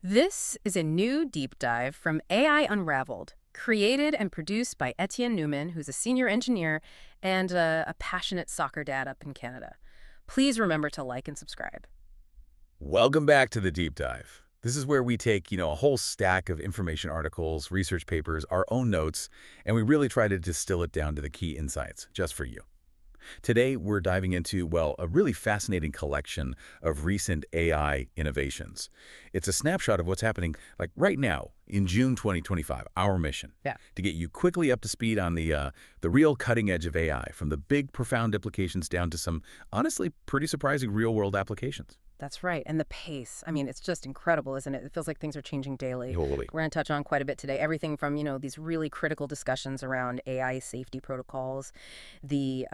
This is a new deep dive from AI Unraveled, created and produced by Etienne Newman, who's a senior engineer and a passionate soccer dad up in Canada. Please remember to like and subscribe. Welcome back to the deep dive. This is where we take, a whole stack of information articles, research papers, our own notes, and we really try to distill it down to the key insights just for you. Today, we're diving into, well, a really fascinating collection of recent AI innovations. It's a snapshot of what's happening like right now in June 2025, our mission, Yeah. to get you quickly up to speed on the real cutting edge of AI, from the big, profound implications down to some, honestly, pretty surprising real-world applications. That's right. And the pace. I mean, it's just incredible, isn't it? It feels like things are changing daily. Totally. We're going to touch on quite a bit today. Everything from, these really critical discussions around AI safety protocols, the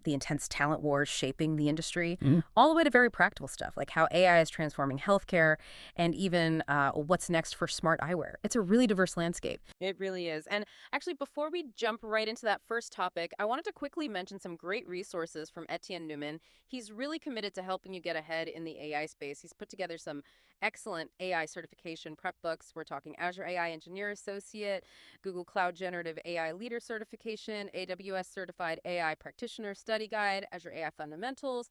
intense talent wars shaping the industry, all the way to very practical stuff, like how AI is transforming healthcare and even what's next for smart eyewear. It's a really diverse landscape. It really is. And actually, before we jump right into that first topic, I wanted to quickly mention some great resources from Etienne Newman. He's really committed to helping you get ahead in the AI space. He's put together some excellent AI certification prep books. We're talking Azure AI Engineer Associate, Google Cloud Generative AI Leader Certification, AWS Certified AI Practitioner Study Guide, Azure AI Fundamentals,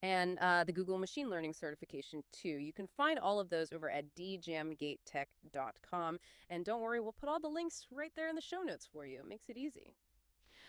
and the Google Machine Learning Certification too. You can find all of those over at djamgatetech.com. And don't worry, we'll put all the links right there in the show notes for you. It makes it easy.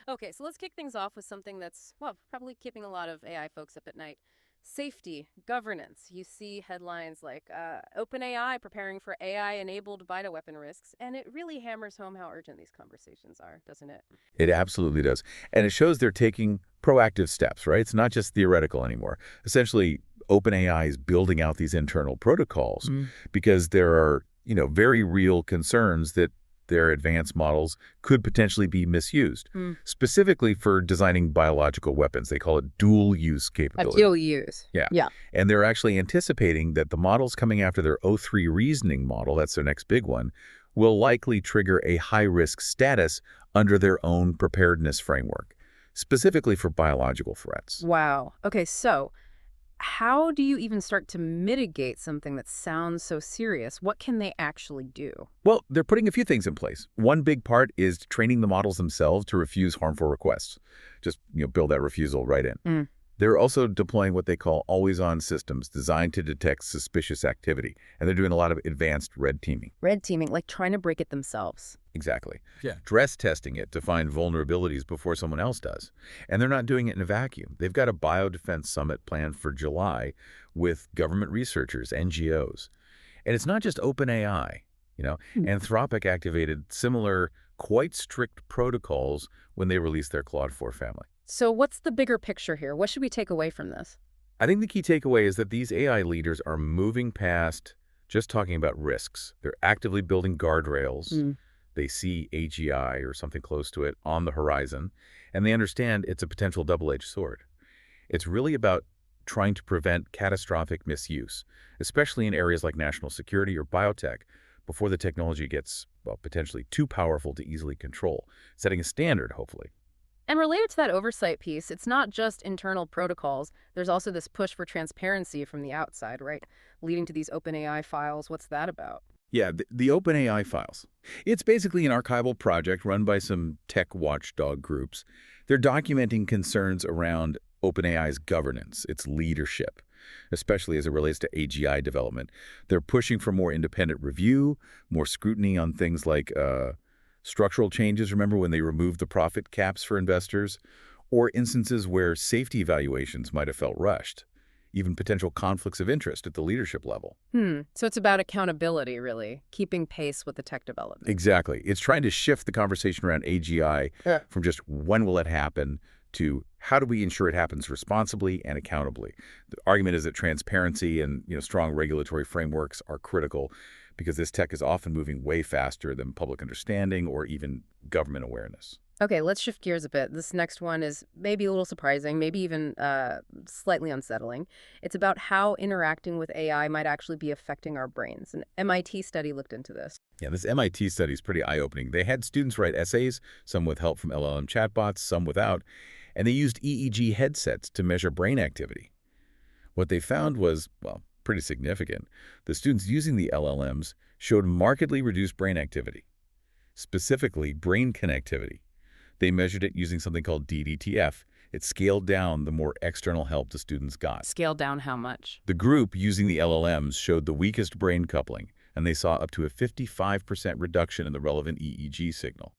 Okay, so let's kick things off with something that's, well, probably keeping a lot of AI folks up at night. Safety, governance. You see headlines like OpenAI preparing for AI-enabled bioweapon risks, and it really hammers home how urgent these conversations are, doesn't it? It absolutely does. And it shows they're taking proactive steps, right? It's not just theoretical anymore. Essentially, OpenAI is building out these internal protocols because there are, very real concerns that their advanced models could potentially be misused, specifically for designing biological weapons. They call it dual-use capability. Dual use. Yeah. Yeah. And they're actually anticipating that the models coming after their O3 reasoning model, that's their next big one, will likely trigger a high-risk status under their own preparedness framework, specifically for biological threats. Wow. Okay, so how do you even start to mitigate something that sounds so serious? What can they actually do? Well, they're putting a few things in place. One big part is training the models themselves to refuse harmful requests. Just, build that refusal right in. They're also deploying what they call always-on systems designed to detect suspicious activity. And they're doing a lot of advanced red teaming. Red teaming, like trying to break it themselves. Exactly. Yeah. Stress testing it to find vulnerabilities before someone else does. And they're not doing it in a vacuum. They've got a biodefense summit planned for July with government researchers, NGOs. And it's not just OpenAI. Anthropic activated similar, quite strict protocols when they released their Claude 4 family. So what's the bigger picture here? What should we take away from this? I think the key takeaway is that these AI leaders are moving past just talking about risks. They're actively building guardrails. They see AGI or something close to it on the horizon, and they understand it's a potential double-edged sword. It's really about trying to prevent catastrophic misuse, especially in areas like national security or biotech, before the technology gets, well, potentially too powerful to easily control, setting a standard, hopefully. And related to that oversight piece, it's not just internal protocols. There's also this push for transparency from the outside, right? Leading to these OpenAI files. What's that about? Yeah, the OpenAI Files. It's basically an archival project run by some tech watchdog groups. They're documenting concerns around OpenAI's governance, its leadership, especially as it relates to AGI development. They're pushing for more independent review, more scrutiny on things like structural changes, remember when they removed the profit caps for investors, or instances where safety evaluations might have felt rushed, even potential conflicts of interest at the leadership level. So it's about accountability, really, keeping pace with the tech development. Exactly. It's trying to shift the conversation around AGI from just when will it happen to how do we ensure it happens responsibly and accountably. The argument is that transparency and strong regulatory frameworks are critical because this tech is often moving way faster than public understanding or even government awareness. Okay, let's shift gears a bit. This next one is maybe a little surprising, maybe even slightly unsettling. It's about how interacting with AI might actually be affecting our brains. An MIT study looked into this. Yeah, this MIT study is pretty eye-opening. They had students write essays, some with help from LLM chatbots, some without, and they used EEG headsets to measure brain activity. What they found was, well, pretty significant. The students using the LLMs showed markedly reduced brain activity, specifically brain connectivity. They measured it using something called DDTF. It scaled down the more external help the students got. Scaled down how much? The group using the LLMs showed the weakest brain coupling, and they saw up to a 55% reduction in the relevant EEG signal.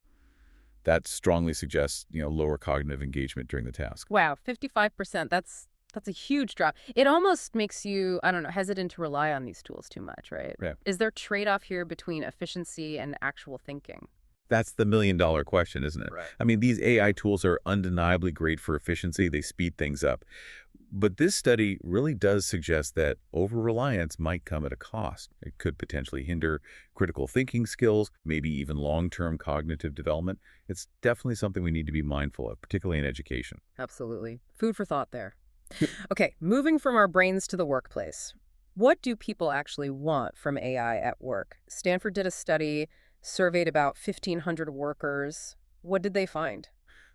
That strongly suggests, lower cognitive engagement during the task. Wow, 55%. That's a huge drop. It almost makes you, I don't know, hesitant to rely on these tools too much, right? Yeah. Is there trade-off here between efficiency and actual thinking? That's the million-dollar question, isn't it? Right. I mean, these AI tools are undeniably great for efficiency. They speed things up. But this study really does suggest that over-reliance might come at a cost. It could potentially hinder critical thinking skills, maybe even long-term cognitive development. It's definitely something we need to be mindful of, particularly in education. Absolutely. Food for thought there. Okay, moving from our brains to the workplace. What do people actually want from AI at work? Stanford did a study, surveyed about 1,500 workers. What did they find?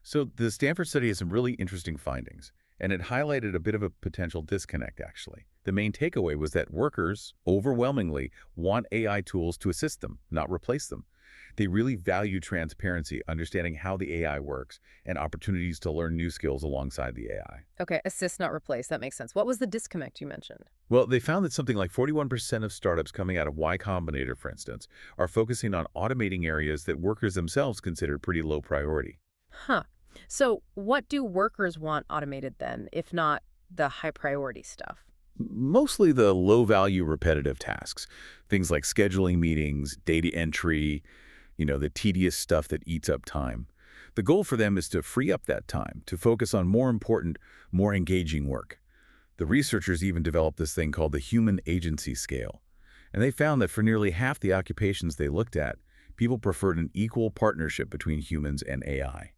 So the Stanford study has some really interesting findings, and it highlighted a bit of a potential disconnect, actually. The main takeaway was that workers overwhelmingly want AI tools to assist them, not replace them. They really value transparency, understanding how the AI works, and opportunities to learn new skills alongside the AI. Okay, assist, not replace. That makes sense. What was the disconnect you mentioned? Well, they found that something like 41% of startups coming out of Y Combinator, for instance, are focusing on automating areas that workers themselves consider pretty low priority. Huh. So what do workers want automated then, if not the high priority stuff? Mostly the low-value repetitive tasks, things like scheduling meetings, data entry, the tedious stuff that eats up time. The goal for them is to free up that time, to focus on more important, more engaging work. The researchers even developed this thing called the human agency scale. And they found that for nearly half the occupations they looked at, people preferred an equal partnership between humans and AI.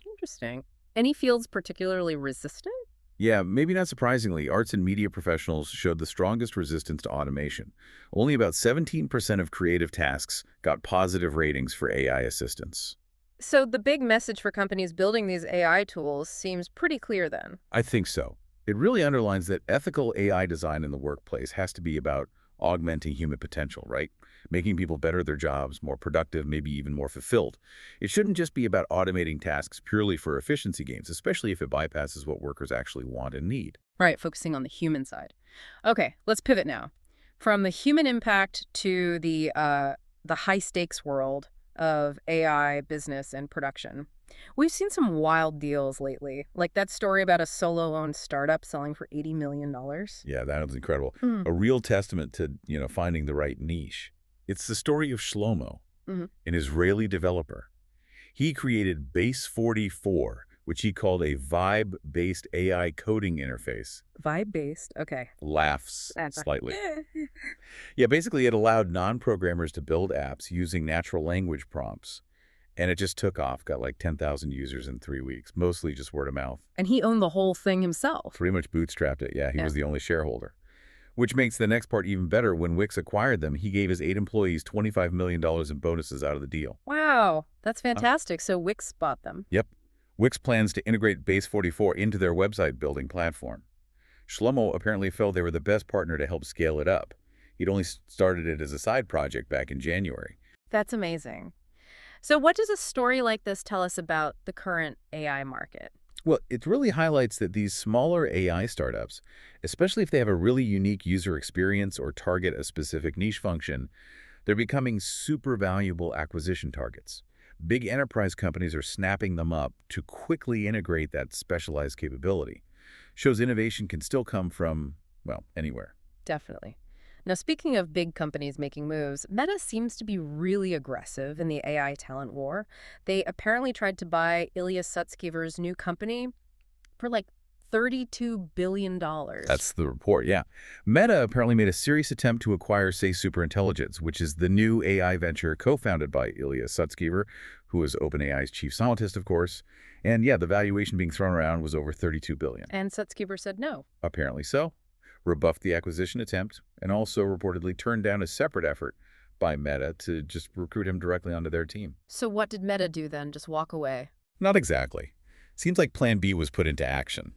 Interesting. Any fields particularly resistant? Yeah, maybe not surprisingly, arts and media professionals showed the strongest resistance to automation. Only about 17% of creative tasks got positive ratings for AI assistance. So the big message for companies building these AI tools seems pretty clear then. I think so. It really underlines that ethical AI design in the workplace has to be about augmenting human potential, right? Making people better at their jobs, more productive, maybe even more fulfilled. It shouldn't just be about automating tasks purely for efficiency gains, especially if it bypasses what workers actually want and need. Right, focusing on the human side. Okay, let's pivot now. From the human impact to the high-stakes world of AI business and production. We've seen some wild deals lately, like that story about a solo-owned startup selling for $80 million. Yeah, that was incredible. A real testament to, finding the right niche. It's the story of Shlomo, an Israeli developer. He created Base 44, which he called a vibe-based AI coding interface. Vibe-based, okay. Laughs slightly. Yeah, basically it allowed non-programmers to build apps using natural language prompts. And it just took off, got like 10,000 users in 3 weeks, mostly just word of mouth. And he owned the whole thing himself. Pretty much bootstrapped it, yeah. He was the only shareholder. Which makes the next part even better. When Wix acquired them, he gave his 8 employees $25 million in bonuses out of the deal. Wow, that's fantastic. So Wix bought them. Yep. Wix plans to integrate Base 44 into their website building platform. Shlomo apparently felt they were the best partner to help scale it up. He'd only started it as a side project back in January. That's amazing. So what does a story like this tell us about the current AI market? Well, it really highlights that these smaller AI startups, especially if they have a really unique user experience or target a specific niche function, they're becoming super valuable acquisition targets. Big enterprise companies are snapping them up to quickly integrate that specialized capability. Shows innovation can still come from, well, anywhere. Definitely. Now, speaking of big companies making moves, Meta seems to be really aggressive in the AI talent war. They apparently tried to buy Ilya Sutskever's new company for like $32 billion. That's the report, yeah. Meta apparently made a serious attempt to acquire Say Superintelligence, which is the new AI venture co-founded by Ilya Sutskever, who is OpenAI's chief scientist, of course. And yeah, the valuation being thrown around was over $32 billion. And Sutskever said no. Apparently so. Rebuffed the acquisition attempt, and also reportedly turned down a separate effort by Meta to just recruit him directly onto their team. So what did Meta do then? Just walk away? Not exactly. Seems like Plan B was put into action.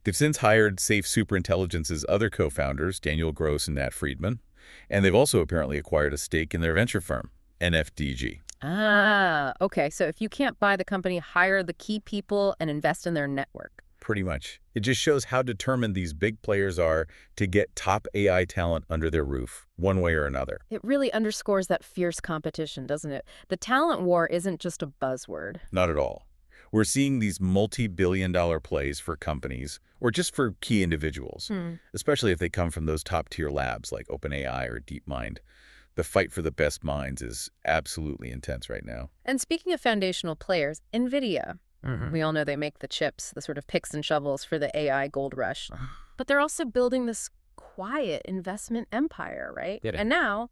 They've since hired Safe Superintelligence's other co-founders, Daniel Gross and Nat Friedman, and they've also apparently acquired a stake in their venture firm, NFDG. Ah, okay. So if you can't buy the company, hire the key people and invest in their network. Pretty much. It just shows how determined these big players are to get top AI talent under their roof, one way or another. It really underscores that fierce competition, doesn't it? The talent war isn't just a buzzword. Not at all. We're seeing these multi-billion-dollar plays for companies, or just for key individuals, especially if they come from those top-tier labs like OpenAI or DeepMind. The fight for the best minds is absolutely intense right now. And speaking of foundational players, Nvidia. We all know they make the chips, the sort of picks and shovels for the AI gold rush. But they're also building this quiet investment empire, right? And now,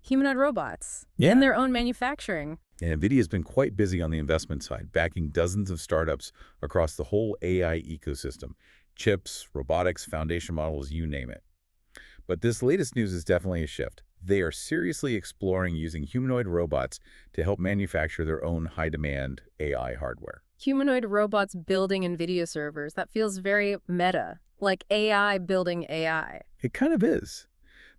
humanoid robots and their own manufacturing. And Nvidia's been quite busy on the investment side, backing dozens of startups across the whole AI ecosystem. Chips, robotics, foundation models, you name it. But this latest news is definitely a shift. They are seriously exploring using humanoid robots to help manufacture their own high-demand AI hardware. Humanoid robots building NVIDIA servers. That feels very meta, like AI building AI. It kind of is.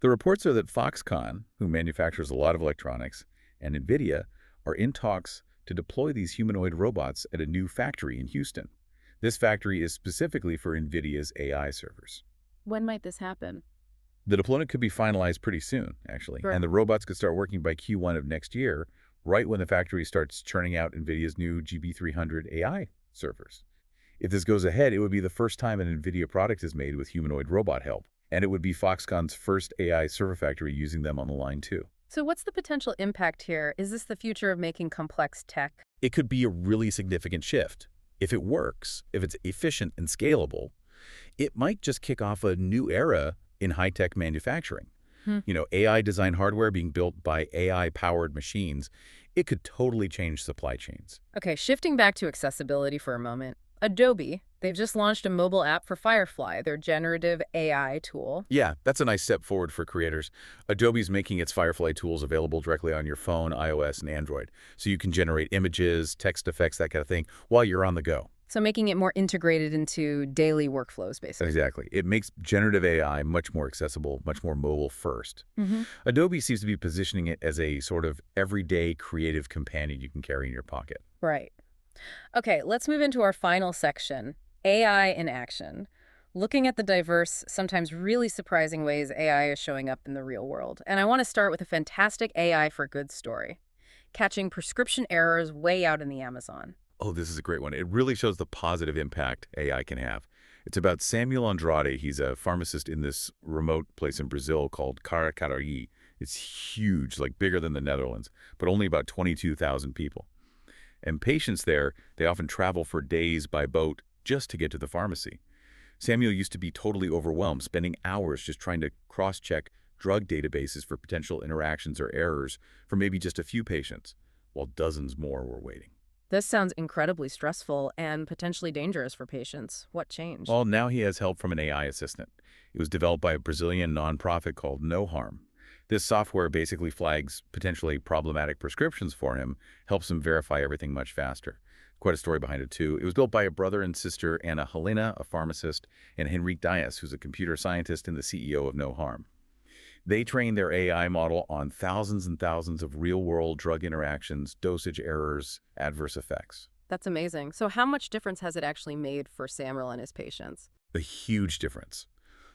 The reports are that Foxconn, who manufactures a lot of electronics, and Nvidia are in talks to deploy these humanoid robots at a new factory in Houston. This factory is specifically for Nvidia's AI servers. When might this happen? The deployment could be finalized pretty soon, actually, and the robots could start working by Q1 of next year, right when the factory starts churning out Nvidia's new GB300 AI servers. If this goes ahead, it would be the first time an Nvidia product is made with humanoid robot help, and it would be Foxconn's first AI server factory using them on the line too. So what's the potential impact here? Is this the future of making complex tech? It could be a really significant shift. If it works, if it's efficient and scalable, it might just kick off a new era in high-tech manufacturing. You know, AI-designed hardware being built by AI-powered machines, it could totally change supply chains. Okay, shifting back to accessibility for a moment. Adobe, they've just launched a mobile app for Firefly, their generative AI tool. Yeah, that's a nice step forward for creators. Adobe's making its Firefly tools available directly on your phone, iOS, and Android, so you can generate images, text effects, that kind of thing, while you're on the go. So making it more integrated into daily workflows, basically. Exactly. It makes generative AI much more accessible, much more mobile first. Adobe seems to be positioning it as a sort of everyday creative companion you can carry in your pocket. Right. Okay, let's move into our final section, AI in action. Looking at the diverse, sometimes really surprising ways AI is showing up in the real world. And I want to start with a fantastic AI for good story, catching prescription errors way out in the Amazon. Oh, this is a great one. It really shows the positive impact AI can have. It's about Samuel Andrade. He's a pharmacist in this remote place in Brazil called Caracaraí. It's huge, like bigger than the Netherlands, but only about 22,000 people. And patients there, they often travel for days by boat just to get to the pharmacy. Samuel used to be totally overwhelmed, spending hours just trying to cross-check drug databases for potential interactions or errors for maybe just a few patients, while dozens more were waiting. This sounds incredibly stressful and potentially dangerous for patients. What changed? Well, now he has help from an AI assistant. It was developed by a Brazilian nonprofit called No Harm. This software basically flags potentially problematic prescriptions for him, helps him verify everything much faster. Quite a story behind it, too. It was built by a brother and sister, Ana Helena, a pharmacist, and Henrique Dias, who's a computer scientist and the CEO of No Harm. They trained their AI model on thousands and thousands of real-world drug interactions, dosage errors, adverse effects. That's amazing. So how much difference has it actually made for Samuel and his patients? A huge difference.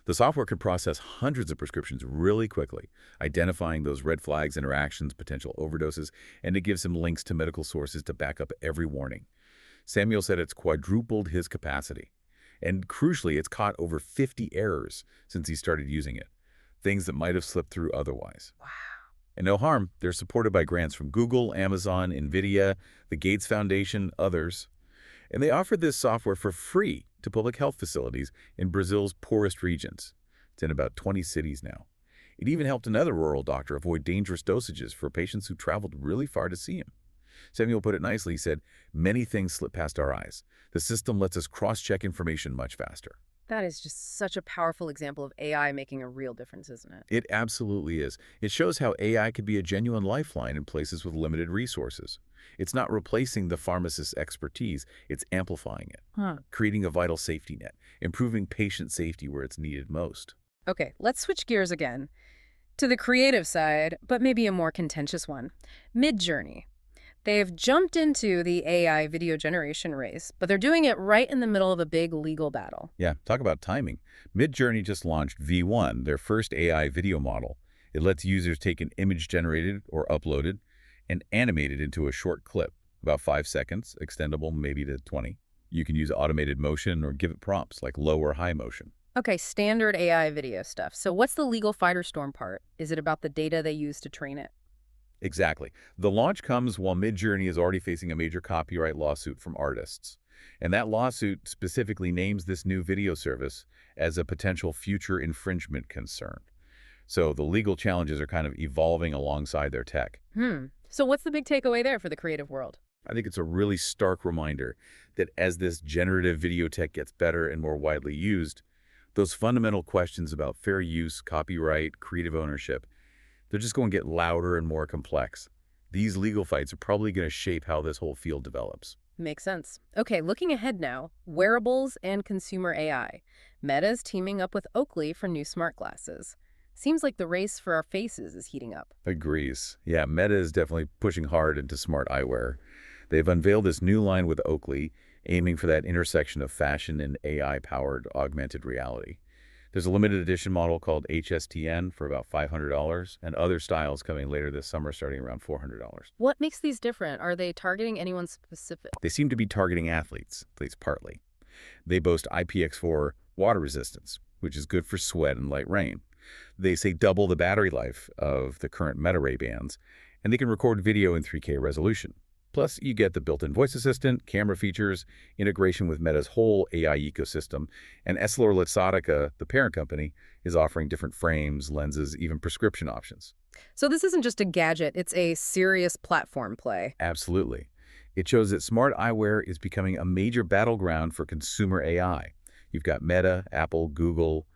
The software could process hundreds of prescriptions really quickly, identifying those red flags, interactions, potential overdoses, and it gives him links to medical sources to back up every warning. Samuel said it's quadrupled his capacity. And crucially, it's caught over 50 errors since he started using it, things that might have slipped through otherwise. Wow. And No Harm, they're supported by grants from Google, Amazon, Nvidia, the Gates Foundation, others. And they offered this software for free to public health facilities in Brazil's poorest regions. It's in about 20 cities now. It even helped another rural doctor avoid dangerous dosages for patients who traveled really far to see him. Samuel put it nicely. He said, "Many things slip past our eyes. The system lets us cross-check information much faster." That is just such a powerful example of AI making a real difference, isn't it? It absolutely is. It shows how AI could be a genuine lifeline in places with limited resources. It's not replacing the pharmacist's expertise, it's amplifying it, creating a vital safety net, improving patient safety where it's needed most. Okay, let's switch gears again to the creative side, but maybe a more contentious one. Midjourney. They've jumped into the AI video generation race, but they're doing it right in the middle of a big legal battle. Yeah, talk about timing. Midjourney just launched V1, their first AI video model. It lets users take an image generated or uploaded and animate it into a short clip, about 5 seconds, extendable maybe to 20. You can use automated motion or give it prompts like low or high motion. Okay, standard AI video stuff. So what's the legal firestorm part? Is it about the data they use to train it? Exactly. The launch comes while Midjourney is already facing a major copyright lawsuit from artists. And that lawsuit specifically names this new video service as a potential future infringement concern. So the legal challenges are kind of evolving alongside their tech. So what's the big takeaway there for the creative world? I think it's a really stark reminder that as this generative video tech gets better and more widely used, those fundamental questions about fair use, copyright, creative ownership, they're just going to get louder and more complex. These legal fights are probably going to shape how this whole field develops. Makes sense. Okay, looking ahead now, wearables and consumer AI. Meta's teaming up with Oakley for new smart glasses. Seems like the race for our faces is heating up. Agrees. Yeah, Meta is definitely pushing hard into smart eyewear. They've unveiled this new line with Oakley, aiming for that intersection of fashion and AI-powered augmented reality. There's a limited edition model called HSTN for about $500, and other styles coming later this summer starting around $400. What makes these different? Are they targeting anyone specific? They seem to be targeting athletes, at least partly. They boast IPX4 water resistance, which is good for sweat and light rain. They say double the battery life of the current Meta Ray-Bans, and they can record video in 3K resolution. Plus, you get the built-in voice assistant, camera features, integration with Meta's whole AI ecosystem, and EssilorLuxottica, the parent company, is offering different frames, lenses, even prescription options. So this isn't just a gadget, it's a serious platform play. Absolutely. It shows that smart eyewear is becoming a major battleground for consumer AI. You've got Meta, Apple, Google.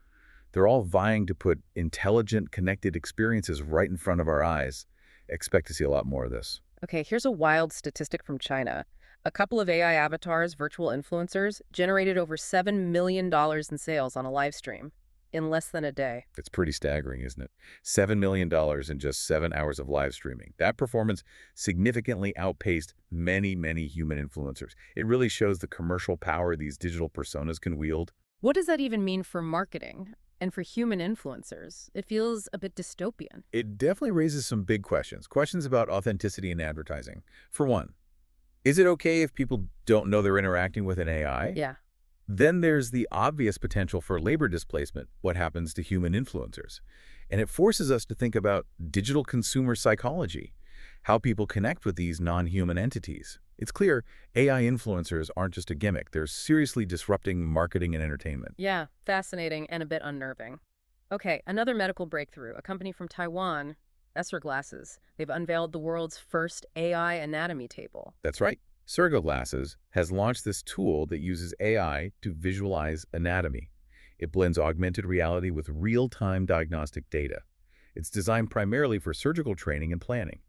They're all vying to put intelligent, connected experiences right in front of our eyes. Expect to see a lot more of this. Okay, here's a wild statistic from China. A couple of AI avatars, virtual influencers, generated over $7 million in sales on a live stream in less than a day. It's pretty staggering, isn't it? $7 million in just 7 hours of live streaming. That performance significantly outpaced many, many human influencers. It really shows the commercial power these digital personas can wield. What does that even mean for marketing? And for human influencers, it feels a bit dystopian. It definitely raises some big questions. Questions about authenticity in advertising. For one, is it okay if people don't know they're interacting with an AI? Yeah. Then there's the obvious potential for labor displacement, what happens to human influencers. And it forces us to think about digital consumer psychology, how people connect with these non-human entities. It's clear AI influencers aren't just a gimmick. They're seriously disrupting marketing and entertainment. Yeah, fascinating and a bit unnerving. Okay, another medical breakthrough. A company from Taiwan, SURGLASSES. They've unveiled the world's first AI anatomy table. That's right. SURGLASSES has launched this tool that uses AI to visualize anatomy. It blends augmented reality with real-time diagnostic data. It's designed primarily for surgical training and planning.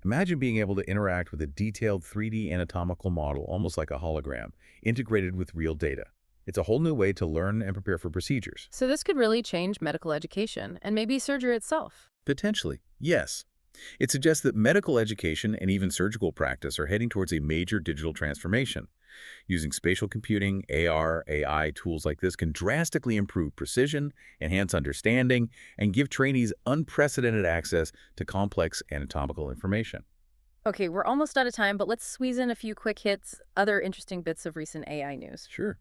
Imagine being able to interact with a detailed 3D anatomical model, almost like a hologram, integrated with real data. It's a whole new way to learn and prepare for procedures. So this could really change medical education and maybe surgery itself. Potentially, yes. It suggests that medical education and even surgical practice are heading towards a major digital transformation. Using spatial computing, AR, AI tools like this can drastically improve precision, enhance understanding, and give trainees unprecedented access to complex anatomical information. Okay, we're almost out of time, but let's squeeze in a few quick hits, other interesting bits of recent AI news. Sure.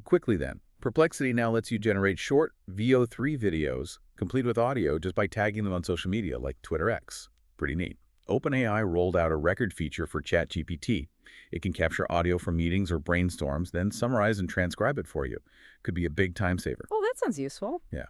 Quickly then. Perplexity now lets you generate short VO3 videos, complete with audio, just by tagging them on social media like Twitter X. Pretty neat. OpenAI rolled out a record feature for ChatGPT. It can capture audio from meetings or brainstorms, then summarize and transcribe it for you. Could be a big time saver. Oh, that sounds useful. Yeah.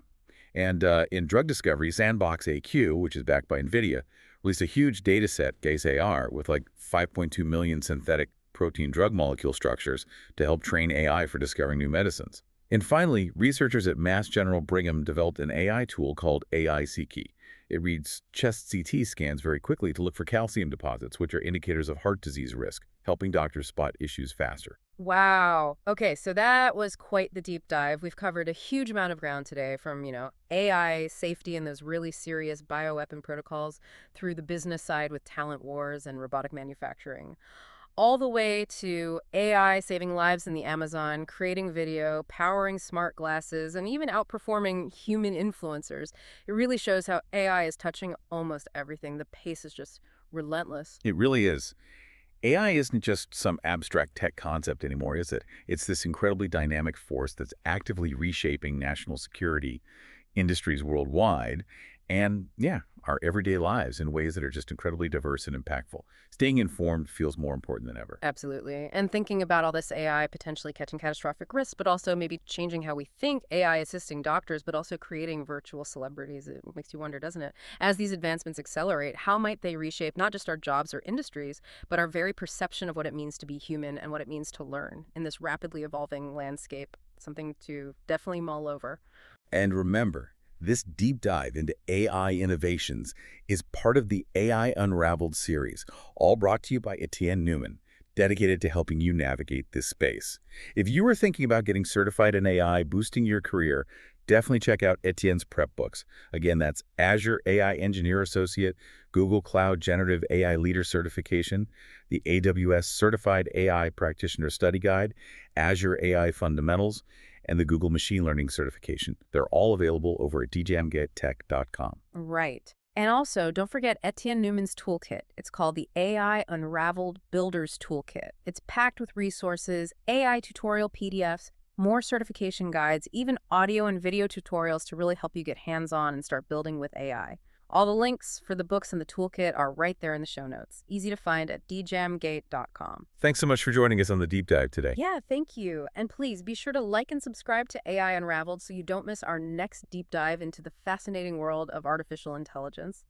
And in drug discovery, Sandbox AQ, which is backed by Nvidia, released a huge data set, GACE-AR, with like 5.2 million synthetic protein drug molecule structures to help train AI for discovering new medicines. And finally, researchers at Mass General Brigham developed an AI tool called AI-Seeky. It reads chest CT scans very quickly to look for calcium deposits, which are indicators of heart disease risk, helping doctors spot issues faster. Wow. Okay, so that was quite the deep dive. We've covered a huge amount of ground today from, AI safety and those really serious bioweapon protocols through the business side with talent wars and robotic manufacturing, all the way to AI saving lives in the Amazon, creating video, powering smart glasses, and even outperforming human influencers. It really shows how AI is touching almost everything. The pace is just relentless. It really is. AI isn't just some abstract tech concept anymore, is it? It's this incredibly dynamic force that's actively reshaping national security, industries worldwide, and, yeah, our everyday lives in ways that are just incredibly diverse and impactful. Staying informed feels more important than ever. Absolutely. And thinking about all this AI potentially catching catastrophic risks, but also maybe changing how we think, AI assisting doctors, but also creating virtual celebrities. It makes you wonder, doesn't it? As these advancements accelerate, how might they reshape not just our jobs or industries, but our very perception of what it means to be human and what it means to learn in this rapidly evolving landscape? Something to definitely mull over. And remember, this deep dive into AI innovations is part of the AI Unraveled series, all brought to you by Etienne Newman, dedicated to helping you navigate this space. If you are thinking about getting certified in AI, boosting your career, definitely check out Etienne's prep books. Again, that's Azure AI Engineer Associate, Google Cloud Generative AI Leader Certification, the AWS Certified AI Practitioner Study Guide, Azure AI Fundamentals, and the Google Machine Learning Certification. They're all available over at djamgettech.com. Right. And also, don't forget Etienne Newman's toolkit. It's called the AI Unraveled Builders Toolkit. It's packed with resources, AI tutorial PDFs, more certification guides, even audio and video tutorials to really help you get hands-on and start building with AI. All the links for the books and the toolkit are right there in the show notes. Easy to find at djamgate.com. Thanks so much for joining us on the deep dive today. Yeah, thank you. And please be sure to like and subscribe to AI Unraveled so you don't miss our next deep dive into the fascinating world of artificial intelligence.